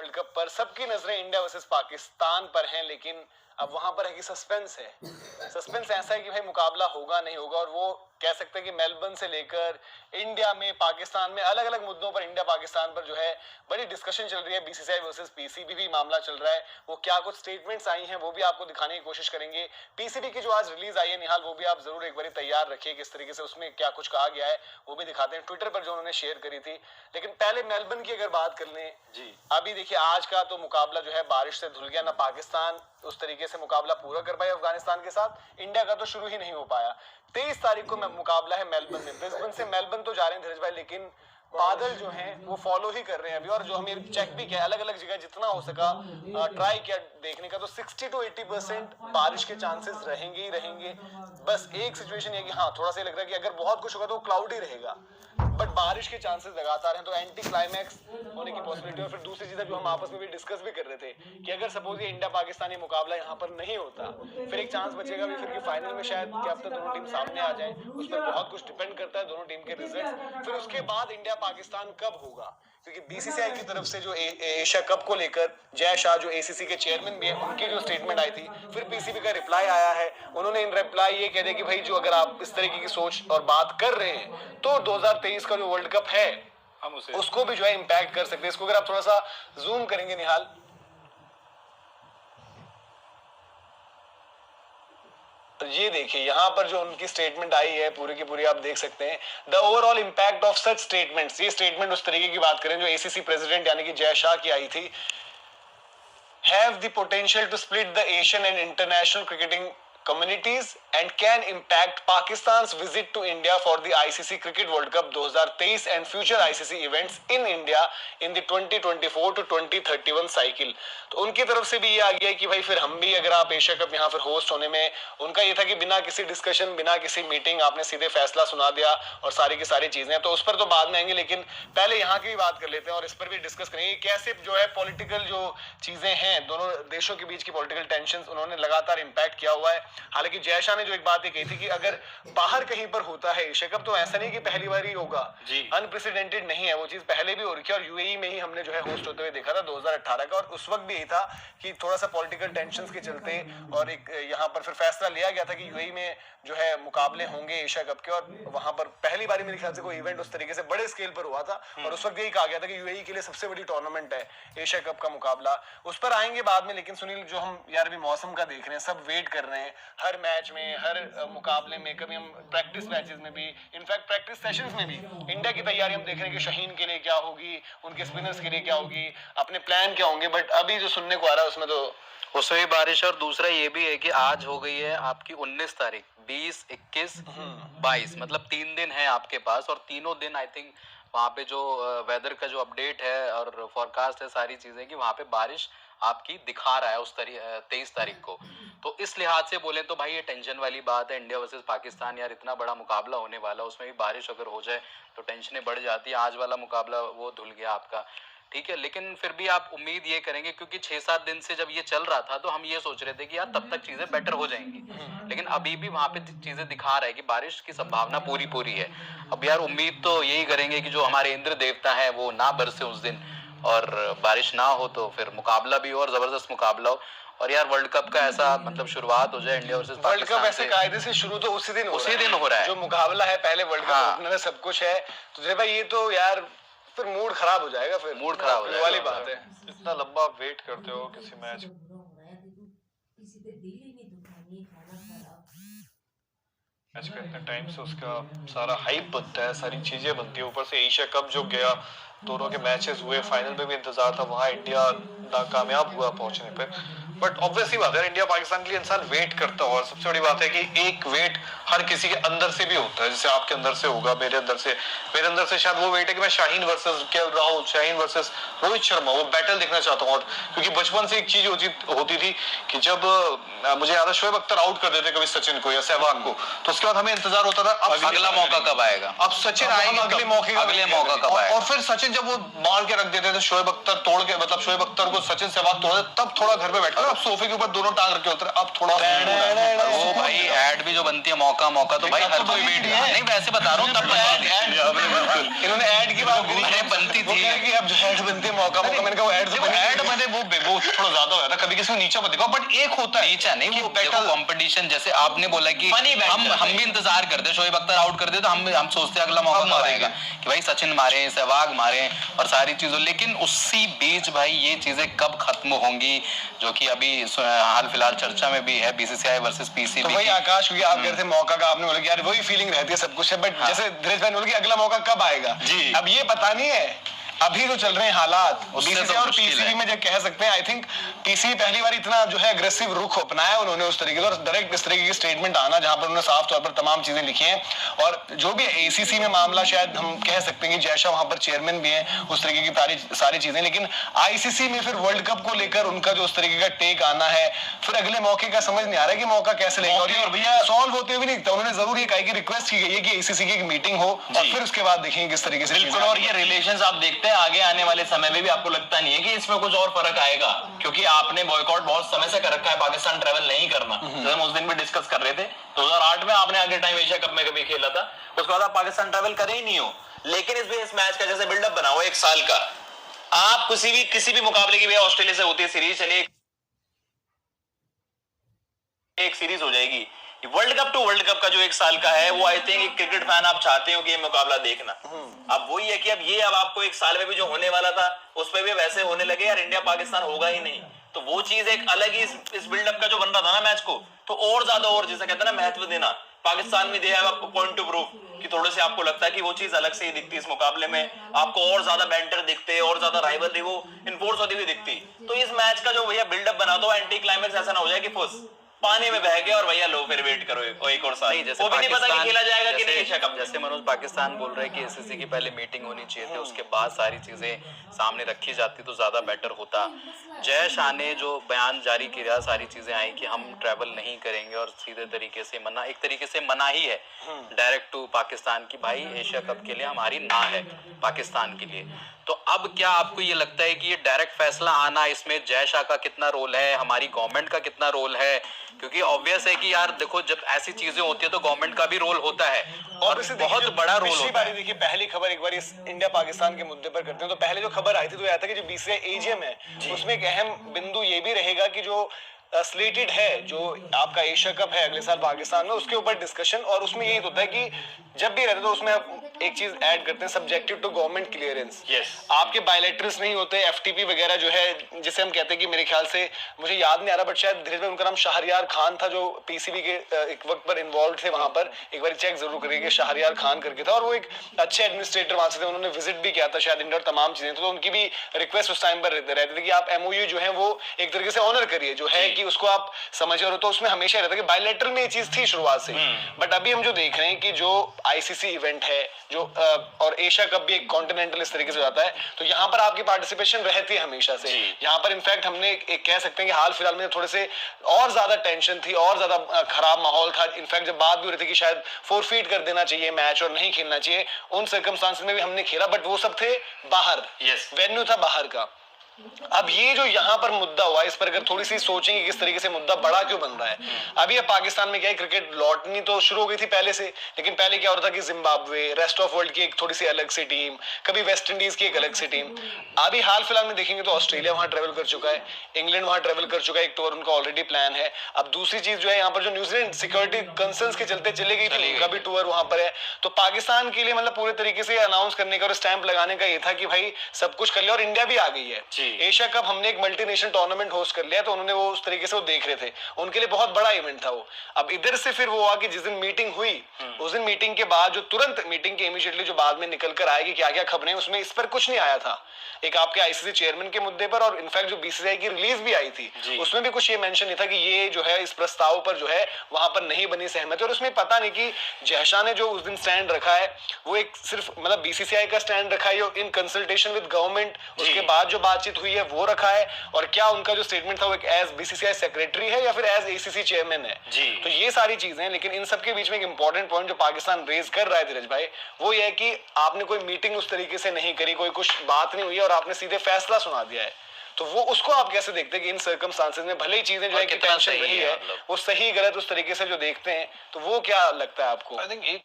World cup पर सबकी नजरें इंडिया वर्सेस पाकिस्तान पर हैं, लेकिन अब वहां पर है कि सस्पेंस है। सस्पेंस ऐसा है कि भाई मुकाबला होगा नहीं होगा, और वो कह सकते हैं कि मेलबर्न से लेकर इंडिया में, पाकिस्तान में, अलग अलग मुद्दों पर इंडिया पाकिस्तान पर जो है बड़ी डिस्कशन चल रही है। बीसीसीआई वर्सेस पीसीबी भी मामला चल रहा है। वो क्या कुछ स्टेटमेंट्स आई हैं वो भी आपको दिखाने की कोशिश करेंगे। पीसीबी की जो आज रिलीज आई है निहाल, वो भी आप जरूर एक बार तैयार रखिए, किस तरीके से उसमें क्या कुछ कहा गया है वो भी दिखाते हैं, ट्विटर पर जो उन्होंने शेयर करी थी। लेकिन पहले मेलबर्न की अगर बात कर लें जी, अभी देखिए आज का तो मुकाबला जो है बारिश से धुल गया ना। पाकिस्तान उस तरीके से मुकाबला पूरा कर पाया अफगानिस्तान के साथ, इंडिया का तो शुरू ही नहीं हो पाया। 23 तारीख को मुकाबला है मेलबर्न में। ब्रिस्बेन से मेलबर्न तो जा रहे हैं धीरज भाई, लेकिन बादल जो हैं वो फॉलो ही कर रहे हैं अभी, और जो हमें चेक भी किया अलग अलग जगह जितना हो सका ट्राई किया देखने का, तो 60 to 80% बारिश के चांसेस रहेंगे ही रहेंगे। बस एक सिचुएशन है कि हाँ थोड़ा सा लग रहा है कि अगर बहुत कुछ होगा तो क्लाउड ही रहेगा, बट बारिश के चांसेस लगातार हैं, तो एंटी क्लाइमैक्स होने की पॉसिबिलिटी। और फिर दूसरी चीज जो हम आपस में भी डिस्कस भी कर रहे थे कि अगर सपोज ये इंडिया पाकिस्तानी मुकाबला यहाँ पर नहीं होता, फिर एक चांस बचेगा भी फिर कि फाइनल में शायद क्या पता दोनों टीम सामने आ जाए। उस पर बहुत कुछ डिपेंड करता है, दोनों टीम के रिजल्ट्स। फिर उसके बाद इंडिया पाकिस्तान कब होगा, क्योंकि बीसीसीआई की तरफ से जो एशिया कप को लेकर जय शाह जो एसीसी के चेयरमैन भी हैं, उनकी जो स्टेटमेंट आई थी, फिर पीसीबी का रिप्लाई आया है। उन्होंने इन रिप्लाई ये कह दिया कि भाई जो अगर आप इस तरीके की सोच और बात कर रहे हैं तो 2023 का जो वर्ल्ड कप है हम उसको भी जो है इंपैक्ट कर सकते हैं। इसको अगर आप थोड़ा सा जूम करेंगे निहाल, तो ये देखिए यहाँ पर जो उनकी स्टेटमेंट आई है पूरी की पूरी आप देख सकते हैं। The overall impact of such statements, ये स्टेटमेंट उस तरीके की बात करें जो एसीसी प्रेसिडेंट यानी कि जय शाह की आई थी, have the potential to split the Asian and international cricketing communities and can impact Pakistan's visit to India for the ICC Cricket World Cup 2023 and future ICC events in India in the 2024 to 2031 cycle. तो उनकी तरफ से भी ये आ गया कि भाई फिर हम भी अगर आप एशिया कप यहाँ फिर होस्ट होने में, उनका ये था कि बिना किसी डिस्कशन बिना किसी मीटिंग आपने सीधे फैसला सुना दिया और सारी की सारी चीजें, तो उस पर तो बाद में आएंगे, लेकिन पहले यहाँ की भी बात कर लेते हैं और इस पर भी डिस्कस करेंगे कैसे जो है पॉलिटिकल जो चीजें हैं दोनों देशों के बीच की पॉलिटिकल टेंशन उन्होंने लगातार इंपैक्ट किया हुआ है। हालांकि जय शाह ने जो एक बात ये कही थी कि अगर बाहर कहीं पर होता है एशिया कप तो ऐसा नहीं कि पहली बार ही होगा, अनप्रेसिडेंटेड नहीं है, वो चीज पहले भी हो रही है और यूएई में ही हमने जो है होस्ट होते हुए देखा था 2018 का, और उस वक्त भी यही था कि थोड़ा सा पॉलिटिकल टेंशंस के चलते और एक यहाँ पर फिर फैसला लिया गया था कि यूएई में जो है मुकाबले होंगे एशिया कप के, और वहां पर पहली बार मेरे ख्याल से कोई इवेंट उस तरीके से बड़े स्केल पर हुआ था, और उस वक्त यही कहा गया था कि यूएई के लिए सबसे बड़ी टूर्नामेंट है एशिया कप का मुकाबला। उस पर आएंगे बाद में, लेकिन सुनील जो हम यार भी मौसम का देख रहे हैं, सब वेट कर रहे हैं हर मैच में, हर मुकाबले में, कभी हम प्रैक्टिस मैचेस में भी, इनफैक्ट प्रैक्टिस सेशंस में भी इंडिया की तैयारी हम देख रहे हैं कि शाहीन के लिए क्या होगी, उनके स्पिनर्स के लिए क्या होगी, अपने प्लान क्या होंगे, बट अभी जो सुनने को आ रहा है उसमें तो उसमें भी बारिश। और दूसरा ये भी है कि आज हो गई है आपकी 19 तारीख, 20, 21, 22, मतलब 3 दिन है आपके पास, और तीनों दिन आई थिंक वहाँ पे जो वेदर का जो अपडेट है और फॉरकास्ट है सारी चीजें कि वहाँ पे बारिश आपकी दिखा रहा है उस 23 तारीख को। तो इस लिहाज से बोले तो भाई ये टेंशन वाली बात है, इंडिया वर्सेस पाकिस्तान, यार इतना बड़ा मुकाबला होने वाला, उसमें भी बारिश अगर हो जाए तो टेंशनें बढ़ जाती है। आज वाला मुकाबला वो धुल गया आपका, ठीक है, लेकिन फिर भी आप उम्मीद ये करेंगे क्योंकि 6-7 दिन से जब ये चल रहा था तो हम ये सोच रहे थे कि यार तब तक चीजें बेटर हो जाएंगी, लेकिन अभी भी वहां पे चीजें दिखा रहा है कि बारिश की संभावना पूरी है। अब यार उम्मीद तो यही करेंगे कि जो हमारे इंद्र देवता है वो ना बरसे उस दिन और बारिश ना हो, तो फिर मुकाबला भी हो और जबरदस्त मुकाबला हो, और यार वर्ल्ड कप का ऐसा मतलब शुरुआत हो जाए इंडिया वर्सेस वर्ल्ड कप ऐसे कायदे से शुरू तो उसी दिन हो रहा है जो मुकाबला है, पहले वर्ल्ड कप ओपनर है, सब कुछ है, तो भाई ये तो यार फिर मूड खराब हो जाएगा, फिर मूड खराब हो जाएगा वाली बात है। इतना लंबा वेट करते हो किसी मैच, मैच का इतने टाइम से उसका सारा हाइप बनता है, सारी चीजें बनती है, ऊपर से एशिया कप जो गया, दोनों के मैचेस हुए, फाइनल में भी इंतजार था, वहां इंडिया नाकामयाब हुआ पहुंचने पे, बट ऑब्वियसली बात है इंडिया पाकिस्तान के लिए इंसान वेट करता है, और सबसे बड़ी बात है कि एक वेट हर किसी के अंदर से भी होता है, जैसे आपके अंदर से होगा, मेरे अंदर से शायद वो वेट है कि मैं शाहीन वर्सेस राहुल, शाहीन वर्सेस रोहित शर्मा, वो बैटल देखना चाहता हूँ। और क्योंकि बचपन से एक चीज होती थी कि जब मुझे याद है शोएब अख्तर आउट कर देते कभी सचिन को या सहवाग को, तो उसके बाद हमें इंतजार होता था अब अगला मौका कब आएगा, अब सचिन आएंगे अगले मौका कब आएगा, और फिर सचिन जब वो मार के रख देते थे शोएब अख्तर तोड़ के, मतलब शोएब अख्तर को सचिन सहवाग तोड़ देते, तब थोड़ा घर पे बैठा, अब सोफे के ऊपर दोनों टांग रखे होते हैं, अब थोड़ा वो भाई ऐड भी जो बनती है मौका तो भाई हर कोई वेट नहीं, वैसे बता रहा हूँ तब इन्होंने ऐड की बात बनती थी कि अब जो ऐड बनती है मौका मैंने कहा ऐड वो थोड़ा ज्यादा हो जाता, कभी किसी को नीचा मत दिखाओ, बट एक होता है नीचा नहीं, वो देखो कंपटीशन, जैसे आपने बोला कि हम भी इंतजार करते, शोएब अख्तर आउट कर दे तो हम सोचते हैं अगला मौका कब आएगा कि भाई सचिन मारे, सहवाग मारे और सारी चीजों, लेकिन उसी बीच भाई ये चीजें कब खत्म होंगी, जो कि अभी हाल फिलहाल चर्चा में भी है, बीसीसीआई वर्सेस पीसीबी। तो वही आकाश, क्योंकि आप कहते थे मौका का, आपने बोला कि यार वही फीलिंग रहती है सब कुछ है, बट जैसे धीरज भाई ने बोला कि अगला मौका कब आएगा जी, अब ये पता नहीं है। अभी जो चल रहे हैं हालात बीसीसीआई और पीसीबी में जो कह सकते हैं, आई थिंक पीसीबी पहली बार इतना जो है अग्रेसिव रुख अपनाया उन्होंने उस तरीके से, और डायरेक्ट इस तरीके की स्टेटमेंट आना जहां पर उन्होंने साफ तौर पर तमाम चीजें लिखी हैं। और जो भी एसीसी में मामला, शायद हम कह सकते हैं कि जयशाह वहां पर चेयरमैन भी हैं, उस तरीके की सारी चीजें, लेकिन आईसीसी में फिर वर्ल्ड कप को लेकर उनका जो उस तरीके का टेक आना है, फिर अगले मौके का समझ नहीं आ रहा है कि मौका कैसे लेगा, और भैया सॉल्व होते हुए नहीं दिखता। उन्होंने जरूर ये कहा कि रिक्वेस्ट की गई है कि एसीसी की एक मीटिंग हो और फिर उसके बाद देखेंगे किस तरीके से। बिल्कुल, और ये रिलेशंस आप देखते हैं आगे आने वाले समय में भी आपको लगता नहीं है कि इसमें कुछ और फर्क आएगा, क्योंकि आपने बॉयकॉट बहुत समय से कर रखा है, पाकिस्तान ट्रैवल नहीं करना, तो हम उस दिन भी डिस्कस कर रहे थे। 2008 में आपने आगे टाइम एशिया कप में कभी खेला था, उसके बाद आप पाकिस्तान ट्रैवल करे ही नहीं हो, लेकिन इस मैच का जैसे बिल्डअप बना हुआ 1 साल का, आप किसी भी मुकाबले की, ऑस्ट्रेलिया से होती है सीरीज, चलिए एक सीरीज हो जाएगी, world cup to world cup का जो 1 साल का है, वो आई थिंक एक क्रिकेट फैन आप चाहते हो कि ये मुकाबला देखना। अब वही है कि अब आपको 1 साल में भी जो होने वाला था उस पर भी वैसे होने लगे, यार इंडिया पाकिस्तान होगा ही नहीं, तो वो चीज एक अलग ही इस बिल्डअप का जो बन रहा था ना मैच को, तो और ज्यादा, और जैसे कहते हैं ना महत्व देना, पाकिस्तान में दिया है आपको पॉइंट टू प्रूफ कि थोड़े से आपको लगता है कि वो चीज अलग से ही दिखती इस मुकाबले में, आपको और ज्यादा बैंटर दिखते, और ज्यादा राइवलरी वो इन्फोर्स होती हुई दिखती। तो इस मैच का जो भैया बिल्डअप बना दो, एंटी क्लाइमेक्स ऐसा ना हो जाए कि फुस पानी में बह गया और भैया लो फिर वेट करो एक और साल, वो भी नहीं पता कि खेला जाएगा कि नहीं एशिया कप। जैसे मनोज पाकिस्तान बोल रहे हैं कि एसीसी की पहले मीटिंग होनी चाहिए थी, उसके बाद सारी चीजें सामने रखी जाती तो ज्यादा बेटर होता। जय शाह ने जो बयान जारी किया, सारी चीजें आई कि हम ट्रैवल नहीं करेंगे और सीधे तरीके से मना, एक तरीके से मना ही है डायरेक्ट टू पाकिस्तान की, भाई एशिया कप के लिए हमारी ना है पाकिस्तान के लिए। तो अब क्या आपको ये लगता है कि ये डायरेक्ट फैसला आना, इसमें जय शाह का कितना रोल है, हमारी गवर्नमेंट का कितना रोल है? क्योंकि ऑब्वियस है कि यार देखो, जब ऐसी चीजें होती है तो गवर्नमेंट का भी रोल होता है और बहुत बड़ा रोल होता है। देखिए पहली खबर एक बार इस इंडिया पाकिस्तान के मुद्दे पर करते हैं, तो पहले जो खबर आई थी तो यह था कि जो बीसीसीआई एजीएम है उसमें एक अहम बिंदु ये भी रहेगा कि जो स्लेटेड है, जो आपका एशिया कप है अगले साल पाकिस्तान में, उसके ऊपर डिस्कशन, और उसमें यही होता है कि जब भी रहते तो उसमें आप एक चीज ऐड करते हैं, सब्जेक्टिव टू गवर्नमेंट क्लियरेंस। आपके बायलैटरल्स नहीं होते, एफटीपी वगैरह जो है जिसे हम कहते हैं कि मेरे ख्याल से, मुझे याद नहीं आ रहा बट शायद धीरे धीरे उनका नाम शाहरियार खान था, जो पीसीबी के एक वक्त पर इन्वॉल्व थे वहां पर, एक बार चेक जरूर करिए, शाहरियार खान करके था, और वो एक अच्छे एडमिनिस्ट्रेटर वहां से थे, उन्होंने विजिट भी किया था शायद इंडिया, तमाम चीजें, तो उनकी भी रिक्वेस्ट उस टाइम पर रहती थी कि आप एमओयू जो है वो एक तरीके से ऑनर करिए, जो है कि उसको आप समझ रहे हो, तो उसमें हमेशा रहता है कि बायलैटरल में ये चीज थी शुरुआत से। बट अभी हम जो देख रहे हैं कि जो आईसीसी इवेंट है जो और एशिया कप भी एक कॉन्टिनेंटल इस तरीके से जाता है, तो यहाँ पर आपकी पार्टिसिपेशन रहती है हमेशा से। यहाँ पर इनफैक्ट हमने एक कह सकते हैं कि हाल फिलहाल में थोड़े से और ज्यादा टेंशन थी और ज्यादा खराब माहौल था, इनफैक्ट जब बात भी हो रही थी कि शायद फोरफीट कर देना चाहिए मैच और नहीं खेलना चाहिए, उन सर्कमस्टांसेस में भी हमने खेला, बट वो सब थे बाहर, वेन्यू था बाहर का। अब ये जो यहाँ पर मुद्दा हुआ, इस पर अगर थोड़ी सी सोचेंगे किस तरीके से मुद्दा बड़ा क्यों बन रहा है। अभी अब पाकिस्तान में क्या है, क्रिकेट लौटनी तो शुरू हो गई थी पहले से, लेकिन पहले क्या हो रहा था कि जिम्बाब्वे, रेस्ट ऑफ वर्ल्ड की एक थोड़ी सी अलग सी टीम, कभी वेस्ट इंडीज की एक अलग सी टीम। अभी हाल फिलहाल में देखेंगे तो ऑस्ट्रेलिया वहां ट्रेवल कर चुका है, इंग्लैंड वहां ट्रेवल कर चुका है, एक टूर उनका ऑलरेडी प्लान है। अब दूसरी चीज जो है यहाँ पर जो न्यूजीलैंड सिक्योरिटी कंसर्न्स के चलते चले गई थी, उनका भी टूर वहां पर है। तो पाकिस्तान के लिए मतलब पूरे तरीके से अनाउंस करने का और स्टैंप लगाने का ये था कि भाई सब कुछ कर लिया, और इंडिया भी आ गई है। एशिया कप हमने एक मल्टीनेशनल टूर्नामेंट होस्ट कर लिया, तो उन्होंने वो उस तरीके से वो देख रहे थे, उनके लिए बहुत बड़ा इवेंट था वो। अब इधर से फिर वो हुआ कि जिस दिन मीटिंग हुई, उस दिन मीटिंग के बाद जो तुरंत मीटिंग के इमीडिएटली जो बाद में निकल कर आएगी क्या क्या खबरें, उसमें इस पर कुछ नहीं आया था। एक आपके आईसीसी चेयरमैन के मुद्दे पर, और इनफैक्ट जो बीसीसीआई की रिलीज भी आई थी उसमें भी कुछ ये मेंशन नहीं था कि ये जो है इस प्रस्ताव पर जो है वहां पर नहीं बनी सहमति। और उसमें पता नहीं कि जयशाह ने जो उस दिन स्टैंड रखा है वो एक सिर्फ मतलब बीसीसीआई का स्टैंड रखा है इन कंसल्टेशन विद गवर्नमेंट, उसके बाद जो बातचीत हुई है वो रखा है, और क्या उनका जो स्टेटमेंट था वो एक एज बीसीसीआई सेक्रेटरी है या फिर एज एसीसी चेयरमैन है। तो ये सारी चीजें, लेकिन इन सब के बीच में एक इंपॉर्टेंट पॉइंट जो पाकिस्तान रेज कर रहा है धीरज भाई, वो ये है कि आपने कोई मीटिंग उस तरीके से नहीं करी, कोई कुछ बात नहीं हुई और आपने सीधे फैसला सुना दिया है। तो वो उसको आप कैसे देखते हैं कि इन सर्कमस्टांसेस में भले ही चीजें जो है कि टेंशन रही है, वो सही गलत उस तरीके से जो देखते हैं, तो वो क्या लगता है आपको? आई थिंक एक